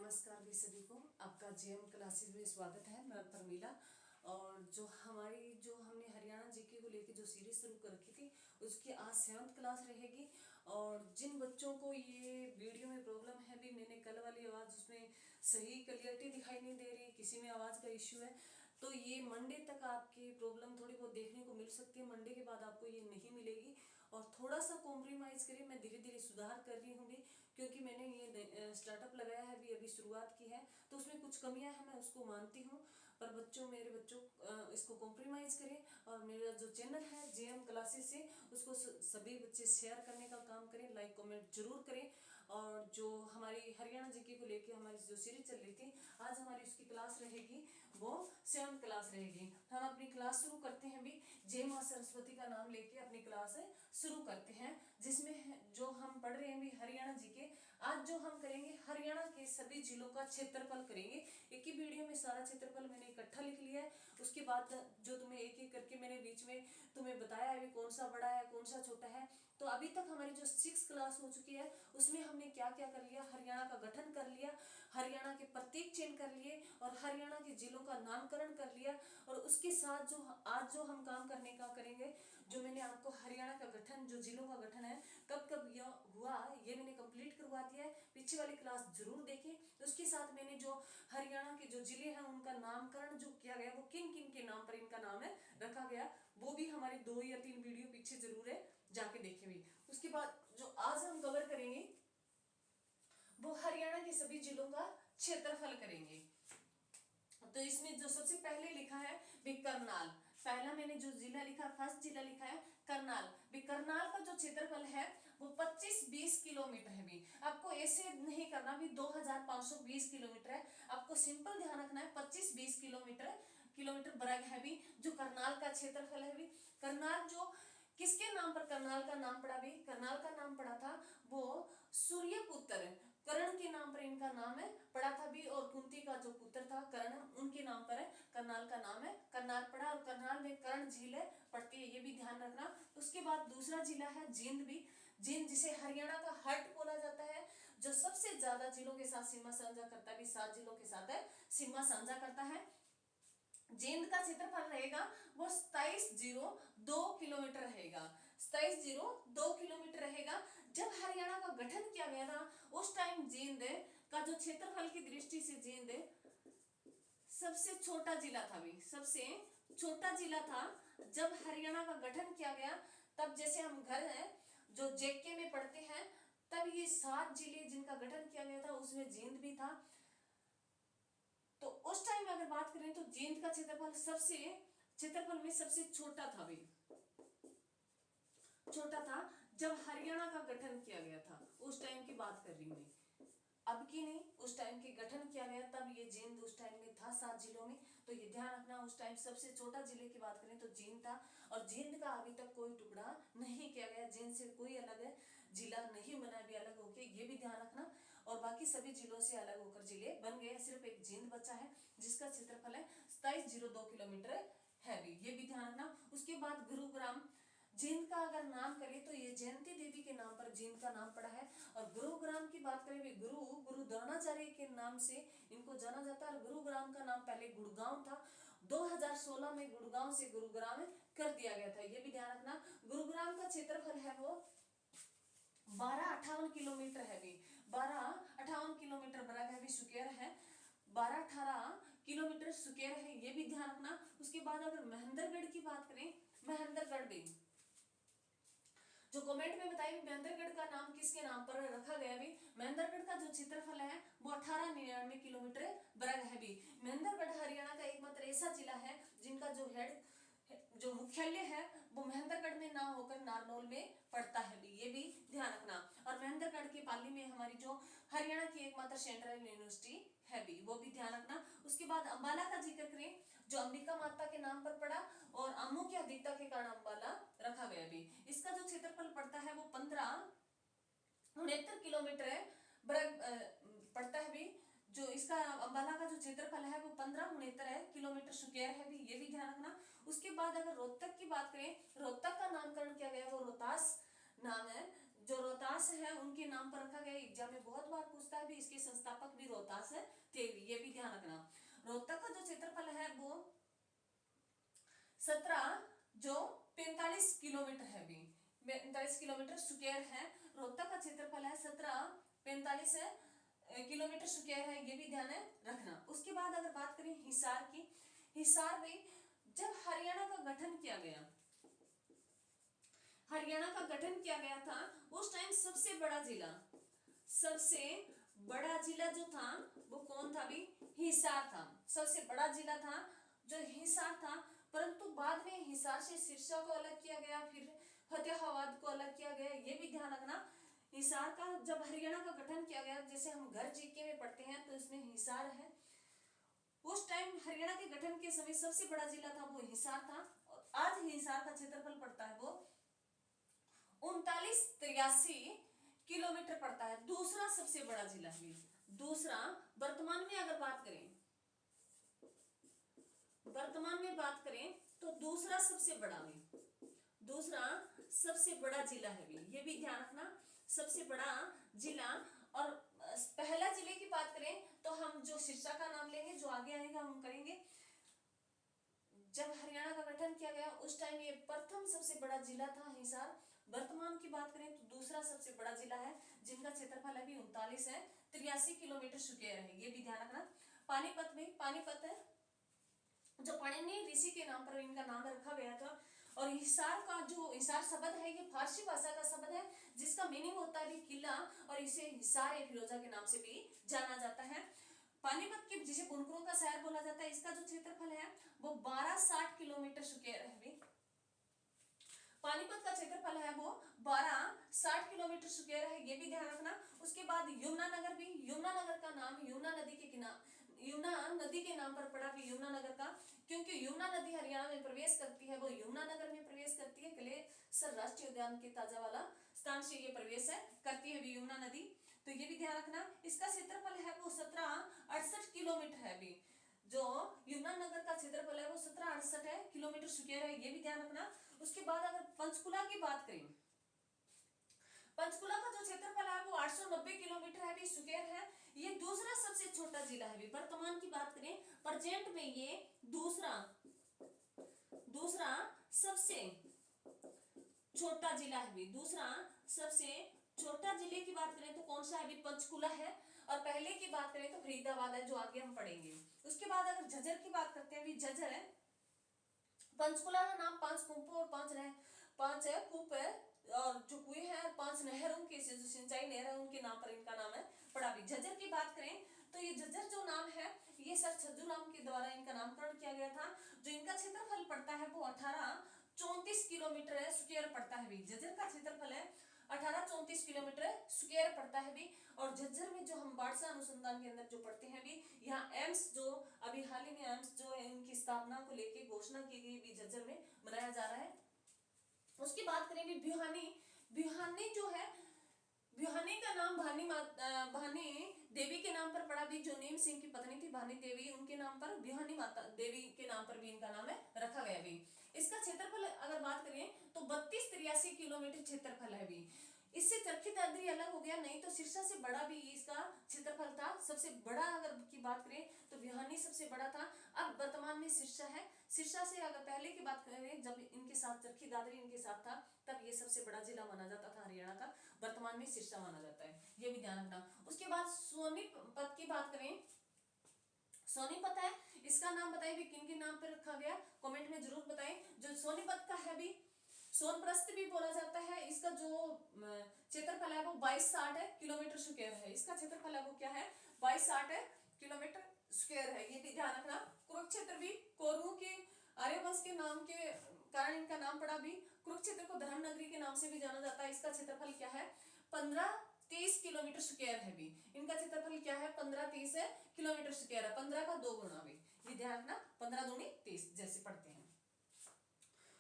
नमस्कार भी सभी को, आपका जेएम क्लासेस में स्वागत है। मैं परमीला। और जो हमने हरियाणा जीके को लेके जो सीरीज शुरू कर रखी थी उसकी आज 7th क्लास रहेगी। और जिन बच्चों को ये वीडियो में प्रॉब्लम है, भी मैंने कल वाली आवाज़ उसमें सही क्लियरिटी दिखाई नहीं दे रही, किसी में आवाज़ का इश्यू है, तो ये मंडे तक आपकी प्रॉब्लम थोड़ी बहुत देखने को मिल सकती है। मंडे के बाद आपको ये नहीं मिलेगी और थोड़ा सा कॉम्प्रोमाइज़ करिए। मैं धीरे धीरे सुधार कर रही हूँ भी, क्योंकि मैंने ये स्टार्टअप लगाया है, अभी शुरुआत की है, तो उसमें कुछ कमियां हैं, मैं उसको मानती हूँ। पर मेरे बच्चों इसको कॉम्प्रोमाइज़ करें और मेरा जो चैनल है जेएम क्लासेस से उसको सभी बच्चे शेयर करने का काम करें, लाइक कमेंट जरूर करें। और जो हमारी हरियाणा जीके को लेके हमारी जो सीरीज चल रही थी, आज हमारी उसकी क्लास रहेगी, वो 7th क्लास रहेगी। हम अपनी क्लास शुरू करते हैं भी, जय मां सरस्वती का नाम लेके अपनी क्लास शुरू करते हैं, जिसमें जो हम पढ़ रहे हैं भी हरियाणा जीके। आज जो हम करेंगे हरियाणा के सभी जिलों का क्षेत्रफल करेंगे। एक ही वीडियो में सारा क्षेत्रफल मैंने इकट्ठा लिख लिया है। उसके बाद जो तुम्हें एक एक करके मैंने बीच में तुम्हें बताया है कौन सा बड़ा है कौन सा छोटा है। तो अभी तक हमारी जो 6th क्लास हो चुकी है उसमें हमने क्या क्या कर लिया, हरियाणा का गठन कर लिया, हरियाणा के प्रतीक चयन कर लिए और हरियाणा के जिलों का नामकरण कर लिया। और उसके साथ जो हम काम करने का करेंगे, जो मैंने आपको हरियाणा का गठन, जो जिलों का गठन है कब कब यह हुआ, ये मैंने कंप्लीट करवा दिया है। पीछे वाली क्लास जरूर देखें। उसके साथ मैंने जो हरियाणा के जो जिले हैं उनका नामकरण जो किया गया, वो किन किन के नाम पर इनका नाम है रखा गया, वो भी हमारी 2 या 3 वीडियो पीछे जरूर है, जाके देखें भी। उसके बाद जो आज हम कवर करेंगे वो हरियाणा के सभी जिलों का क्षेत्रफल करेंगे। तो इसमें जो सबसे पहले लिखा है भी करनाल, पहला मैंने जो जिला लिखा, फर्स्ट जिला लिखा है करनाल। भी करनाल का जो क्षेत्रफल है वो 25-20 किलोमीटर है। भी आपको ऐसे नहीं करना भी 2520 किलोमीटर है, आपको सिंपल ध्यान रखना है 25-20 किलोमीटर वर्ग है भी जो करनाल का क्षेत्रफल है। भी करनाल जो किसके नाम पर करनाल का नाम पड़ा, भी करनाल का नाम पड़ा था वो सूर्यपुत्र कर्ण के नाम पर इनका नाम है पड़ा था भी। और कुंती का जो पुत्र था कर्ण, उनके नाम पर है करनाल का नाम है, करनाल पड़ा। और करनाल में कर्ण झील है पड़ती है, ये भी ध्यान रखना। उसके बाद दूसरा जिला है जींद। भी जींद जिसे हरियाणा का हट बोला जाता है, जो सबसे ज्यादा जिलों के साथ सीमा साझा करता है, भी 7 जिलों के साथ है सीमा साझा करता है। जींद का क्षेत्रफल रहेगा वो 2702 किलोमीटर रहेगा, 2702 किलोमीटर रहेगा। जब हरियाणा का गठन किया गया था उस टाइम जींद का जो क्षेत्रफल की दृष्टि से जींद सबसे छोटा जिला था। भी सबसे छोटा जिला था जब हरियाणा का गठन किया गया। तब जैसे हम घर है जो जेके में पढ़ते हैं, तब ये 7 जिले जिनका गठन किया गया था उसमें जींद भी था। तो उस टाइम अगर बात करें तो जींद का क्षेत्रफल में सबसे छोटा था। भी छोटा था जब हरियाणा का गठन किया गया था, उस टाइम की बात कर रही हूं मैं, अब की नहीं। उस टाइम के गठन किया गया तब ये जींद उस टाइम में था 7 जिलों में। तो ये ध्यान रखना, उस टाइम सबसे छोटा जिले की बात करें तो जींद था। और जींद का अभी तक कोई टुकड़ा नहीं किया गया, जींद से कोई अलग जिला नहीं बना भी अलग होके, ये भी ध्यान रखना। और बाकी सभी जिलों से अलग होकर जिले बन गए, सिर्फ एक जींद बचा है जिसका क्षेत्रफल है 2702 किलोमीटर है। भी ये भी ध्यान रखना। उसके बाद गुरुग्राम, जींद का अगर नाम करें तो ये जयंती देवी के नाम पर जींद का नाम पड़ा है। और गुरुग्राम की बात करें भी गुरु द्रोणाचार्य के नाम से इनको जाना जाता है। और गुरुग्राम का नाम पहले गुड़गांव था, 2016 में गुड़गांव से गुरुग्राम कर दिया गया था, ये भी ध्यान रखना। गुरुग्राम का क्षेत्रफल है वो 1258 किलोमीटर है। भी 1258 किलोमीटर वर्ग है, भी स्क्वायर है, 1218 किलोमीटर स्क्वायर है, ये भी ध्यान रखना। उसके बाद अगर महेंद्रगढ़ की बात करें, महेंद्रगढ़ भी जो कमेंट में बताइए महेंद्रगढ़ का नाम किसके नाम पर रखा गया। भी महेंद्रगढ़ का जो क्षेत्रफल है वो 1899 किलोमीटर वर्ग है। भी महेंद्रगढ़ हरियाणा का एकमात्र ऐसा जिला है जिनका जो मुख्यालय है वो महेंद्रगढ़ में ना होकर नारनौल में पड़ता है। भी ये भी ध्यान रखना। और महेंद्रगढ़ के पाली में हमारी जो हरियाणा की एकमात्र सेंट्रल यूनिवर्सिटी है, भी वो भी ध्यान रखना। उसके बाद अंबाला का जिक्र करें, जो अंबिका माता के नाम पर पड़ा और आमों की अधिकता के कारण अंबाला रखा गया। भी इसका जो क्षेत्रफल पड़ता है वो 1569 किलोमीटर पड़ता है। भी जो इसका अंबाला का जो क्षेत्रफल है वो 1569 किलोमीटर स्क्वायर है। भी ये भी ध्यान रखना। उसके बाद अगर रोहतक की बात करें, रोहतक का नामकरण किया गया वो रोहतास नाम है, जो रोहतास रोहतास है उनके नाम पर रखा गया। एग्जाम में बहुत बार पूछता है भी, इसके संस्थापक भी रोहतास है थे, ये भी ध्यान रखना। रोहतक का जो क्षेत्रफल है वो 45 किलोमीटर है भी, 45 किलोमीटर स्क्वायर है। रोहतक का क्षेत्रफल है 45 किलोमीटर स्क्वायर है, ये भी ध्यान रखना। उसके बाद अगर बात करें हिसार की, हिसार में जब हरियाणा का गठन किया गया, हरियाणा का गठन किया गया था, उस टाइम सबसे बड़ा जिला जो था वो कौन था भी, हिसार था। सबसे बड़ा जिला था जो हिसार था। परंतु बाद में हिसार से सिरसा को अलग किया गया, फिर फतेहाबाद को अलग किया गया, ये भी ध्यान रखना। हिसार का जब हरियाणा का गठन किया गया, जैसे हम घर जीके में पढ़ते हैं तो इसमें हिसार है, उस टाइम हरियाणा के गठन के समय सबसे बड़ा जिला था वो हिसार था। और आज हिसार का क्षेत्रफल पड़ता है वो 3983 किलोमीटर पड़ता है, दूसरा सबसे बड़ा जिला है। दूसरा वर्तमान में अगर बात करें, तो दूसरा सबसे बड़ा जिला है भी, ये भी ध्यान रखना, सबसे बड़ा जिला। और पहला जिले की बात करें तो हम जो सिरसा का नाम लेंगे, जो आगे आएगा हम करेंगे। जब हरियाणा का गठन किया गया उस टाइम ये प्रथम सबसे बड़ा जिला था हिसार। वर्तमान की बात करें तो दूसरा सबसे बड़ा जिला है, जिनका क्षेत्रफल अभी 3983 किलोमीटर स्क्वायर है, ये भी ध्यान रखना। पानीपत है जो पाणिनि ऋषि के नाम पर इनका नाम रखा गया था। और हिसार का जो हिसार शब्द है, ये फारसी भाषा का शब्द है, जिसका मीनिंग होता है किला, और इसे हिसार या फिरोजा के नाम से भी जाना जाता है। पानीपत के जिसे बुनकरों का शहर बोला जाता है, इसका जो क्षेत्रफल है वो 1260 किलोमीटर स्क्वायर है भी। पानीपत का क्षेत्रफल है वो 1260 किलोमीटर स्क्वायर है, ये भी ध्यान रखना। उसके बाद यमुनानगर भी, यमुनानगर का नाम यमुना नदी के नाम पर पड़ा भी, यमुनानगर का, क्योंकि यमुना नदी हरियाणा में प्रवेश करती है, वो यमुनानगर में प्रवेश करती है। कलेसर राष्ट्रीय उद्यान के ताजा वाला स्थान से ये प्रवेश करती है भी यमुना नदी, तो ये भी ध्यान रखना। इसका क्षेत्रफल है वो 1768 किलोमीटर है भी, जो यमुनानगर का क्षेत्रफल है वो 1768 किलोमीटर स्क्वायर है, ये भी ध्यान रखना। उसके बाद अगर पंचकुला की बात करें, पंचकुला का जो क्षेत्रफल है वो 890 किलोमीटर है भी स्क्वायर है, ये दूसरा सबसे छोटा जिला है भी। वर्तमान की बात करें, प्रेजेंट में ये दूसरा सबसे छोटा जिला है भी। दूसरा सबसे छोटा जिले की बात करें तो कौन सा है भी, पंचकुला है। और पहले की बात करें तो फरीदाबाद है, जो आगे हम पढ़ेंगे। उसके बाद अगर झज्जर की बात करते हैं भी, झज्जर है, पंचकुला का नाम 5 कुंपों और 5 कूप है, और जो कुएं हैं 5 नहरों के जो सिंचाई नहर है उनके नाम पर इनका नाम है पड़ा भी। झज्जर की बात करें तो ये झज्जर जो नाम है ये सर छज्जूराम के द्वारा इनका नामकरण किया गया था। जो इनका क्षेत्रफल पड़ता है वो 1834 किलोमीटर स्क्वायर पड़ता है भी। झज्जर का क्षेत्रफल है 1834 किलोमीटर स्क्वायर पड़ता है भी। और झज्जर में जो हम बाढ़सा अनुसंधान के अंदर जो पढ़ते हैं भी, यहाँ एम्स जो अभी हाल ही में एम्स जो है इनकी स्थापना को लेके घोषणा की गई भी, झज्जर में मनाया जा रहा है। उसकी बात करें भी बिहानी जो है, बिहानी का नाम भानी देवी के नाम पर पड़ा भी, जो नीम सिंह की पत्नी थी भानी देवी, उनके नाम पर बिहानी माता देवी के नाम पर भी इनका नाम है रखा गया भी। इसका क्षेत्रफल अगर बात करें तो 3283 किलोमीटर क्षेत्रफल है भी। इससे चरखी दादरी अलग हो गया, नहीं तो सिरसा से बड़ा भी इसका क्षेत्रफल था। सबसे बड़ा अगर की बात करें तो बिहानी सबसे बड़ा था। अब वर्तमान में सिरसा है। सिरसा से अगर पहले की बात करें, जब इनके साथ चरखी दादरी इनके साथ था, तब ये सबसे बड़ा जिला माना जाता था हरियाणा का। वर्तमान में सिरसा माना जाता है, ये भी ध्यान रखना। उसके बाद सोनीपत की बात करें, सोनीपत है, इसका नाम बताइए भी किन के नाम पर रखा गया, कमेंट में जरूर बताएं। जो सोनीपत का है भी, सोनप्रस्थ भी बोला जाता है। इसका जो क्षेत्रफल है वो 2260 किलोमीटर स्क्वायर है। इसका क्षेत्रफल है वो क्या है, 2260 किलोमीटर स्क्वायर है, ये भी ध्यान रखना। कुरुक्षेत्र भी कौरवों के आर्यवंश के नाम के कारण इनका नाम पड़ा भी। कुरुक्षेत्र को धर्म नगरी के नाम से भी जाना जाता है। इसका क्षेत्रफल क्या है, 1530 किलोमीटर स्क्वायर है भी। इनका क्षेत्रफल क्या है, 1530 किलोमीटर स्क्वायर है, 15 का 2 गुना भी, ये ध्यान रखना। 15 दूनी 30 जैसे पढ़ते हैं।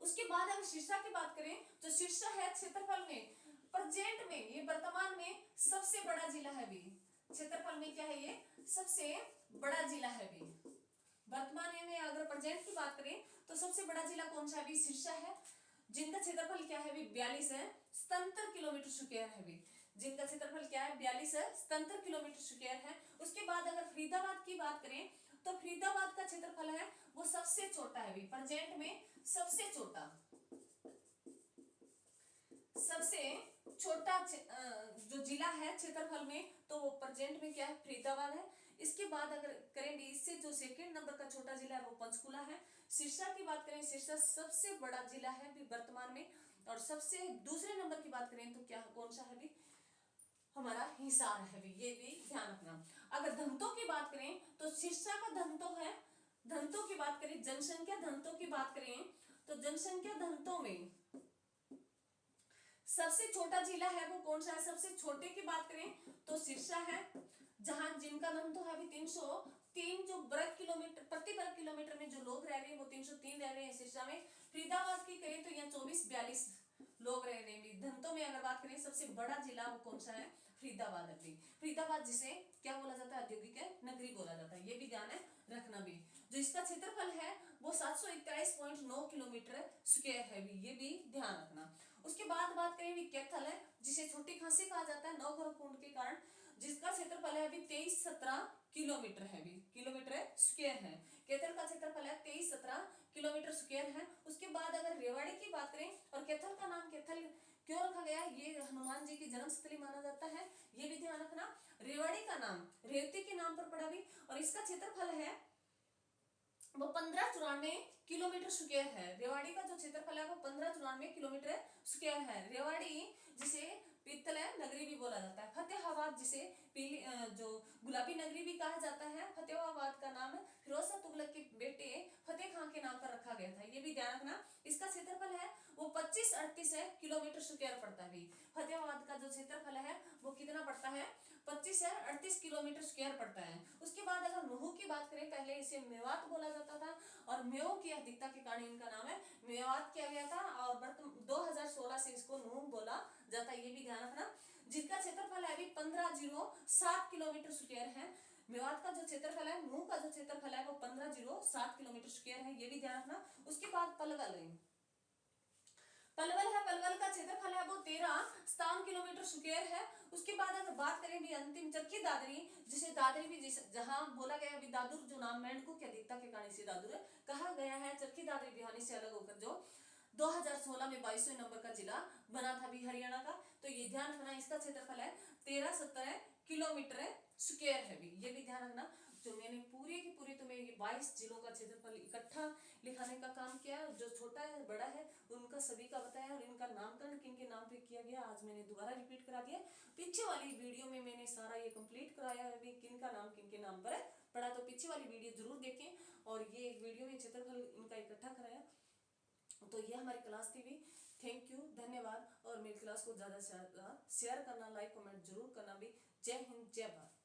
उसके बाद अगर सिरसा की बात करें तो सिरसा है क्षेत्रफल में, प्रेजेंट में ये वर्तमान में सबसे बड़ा जिला है भी। क्षेत्रफल में क्या है, ये सबसे बड़ा जिला है भी। वर्तमान में अगर प्रेजेंट की बात करें तो सबसे बड़ा जिला कौन सा है भी, सिरसा है, जिनका क्षेत्रफल क्या है भी 42 किलोमीटर स्क्वायर है भी। जिनका क्षेत्रफल क्या है 42 किलोमीटर स्क्वायर है। उसके बाद अगर फरीदाबाद की बात करें तो फरीदाबाद का क्षेत्रफल है वो सबसे छोटा है, अभी प्रेजेंट में सबसे छोटा जो जिला है क्षेत्रफल में, तो वो प्रेजेंट में क्या है फरीदाबाद है। इसके बाद अगर करेंगे इससे जो सेकंड नंबर का छोटा जिला है वो पंचकुला है। सिरसा की बात करें, सिरसा सबसे बड़ा जिला है अभी वर्तमान में। और सबसे दूसरे नंबर की बात करें तो क्या कौन सा है भी हमारा हिसार है भी, ये भी ध्यान रखना। अगर धनतों की बात करें तो सिरसा का धनतों है, धनतों की बात करें जनसंख्या धनतों की बात करें तो जनसंख्या धनतों में सबसे छोटा जिला है वो कौन सा है। सबसे छोटे की बात करें तो सिरसा है, जहां जिनका घनत्व है अभी 303 जो प्रति वर्ग किलोमीटर में जो लोग रह रहे हैं वो 303 रह रहे हैं सिरसा में। फरीदाबाद की करें तो यहाँ 24-42 लोग रह रहे हैं। धनतों में अगर बात करें सबसे बड़ा जिला वो कौन सा है फरीदाबाद है। फरीदाबाद जिसे क्या बोला जाता है औद्योगिक नगरी बोला जाता है, ये भी ध्यान है रखना भी। जो इसका क्षेत्रफल है वो 721.9 किलोमीटर स्क्वायर है भी, ये भी ध्यान रखना। उसके बाद बात करें भी कैथल है, जिसे छोटी खांसी कहा जाता है नवग्रह कुंड के कारण, जिसका क्षेत्रफल है अभी 2317 किलोमीटर है भी, किलोमीटर स्क्वायर है। कैथल का क्षेत्रफल है 2317 किलोमीटर स्क्वायर है। उसके बाद अगर रेवाड़ी की बात करें, और कैथल का नाम कैथल क्यों रखा गया है, ये हनुमान जी की जन्मस्थली माना जाता है, ये भी ध्यान रखना। रेवाड़ी का नाम रेवती के नाम पर पड़ा भी, और इसका क्षेत्रफल है वो 1594 किलोमीटर स्क्वायर है। रेवाड़ी का जो क्षेत्रफल है वो 1594 किलोमीटर स्क्वायर है। रेवाड़ी जिसे पीतल नगरी भी बोला जाता है। फतेहाबाद जिसे पीली जो गुलाबी नगरी भी कहा जाता है। फतेहाबाद का नाम फिरोज शाह तुगलक के बेटे फतेह खान के नाम पर रखा गया था, ये भी ध्यान रखना। इसका क्षेत्रफल है वो 2538 किलोमीटर स्क्वायर पड़ता है। फतेहाबाद का जो क्षेत्रफल है वो कितना पड़ता है 2538 किलोमीटर स्क्वायर पड़ता है। उसके बाद अगर नुहू की बात करें, पहले इसे मेवात बोला जाता था, और मेव की अधिकता के कारण इनका नाम है मेवात किया गया था, और 2016 से इसको नुहू बोला जाता है, ये भी ध्यान रखना। जिनका क्षेत्रफल है अभी 1507 किलोमीटर स्क्वायर है। मेवात का जो क्षेत्रफल है, नुहू का जो क्षेत्रफल है वो 1507 किलोमीटर स्क्वायर है, ये भी ध्यान रखना। उसके बाद पलवल है, पलवल का क्षेत्रफल है वो 13 किलोमीटर स्क्वायर है। उसके बाद अगर बात करें भी अंतिम चरखी दादरी, जिसे दादरी भी जहां बोला गया अभी दादुर जो नाम मेंढकों की अधिकता के कारण इसे दादुर कहा गया है। चरखी दादरी बिहानी से अलग होकर जो 2016 में 22वें नंबर का जिला बना था भी हरियाणा का, तो ये ध्यान रखना। इसका क्षेत्रफल है 1317 किलोमीटर स्क्वायर है भी, ये भी ध्यान रखना। जो मैंने पूरे की पूरी तुम्हें ये 22 जिलों का क्षेत्रफल इकट्ठा लिखाने का काम किया, जो छोटा है बड़ा है उनका सभी का बताया, और इनका नामकरण किन के नाम पे किया गया आज मैंने दोबारा रिपीट करा दिया। पीछे वाली वीडियो में मैंने सारा ये कंप्लीट कराया है भी किन का नाम किन के नाम पर पड़ा, तो पीछे वाली वीडियो जरूर देखें। और ये वीडियो में क्षेत्रफल इनका इकट्ठा कराया। तो ये हमारी क्लास थी भी। थैंक यू, धन्यवाद। और मेरी क्लास को ज़्यादा से ज़्यादा शेयर करना, लाइक कमेंट जरूर करना भी। जय हिंद, जय भारत।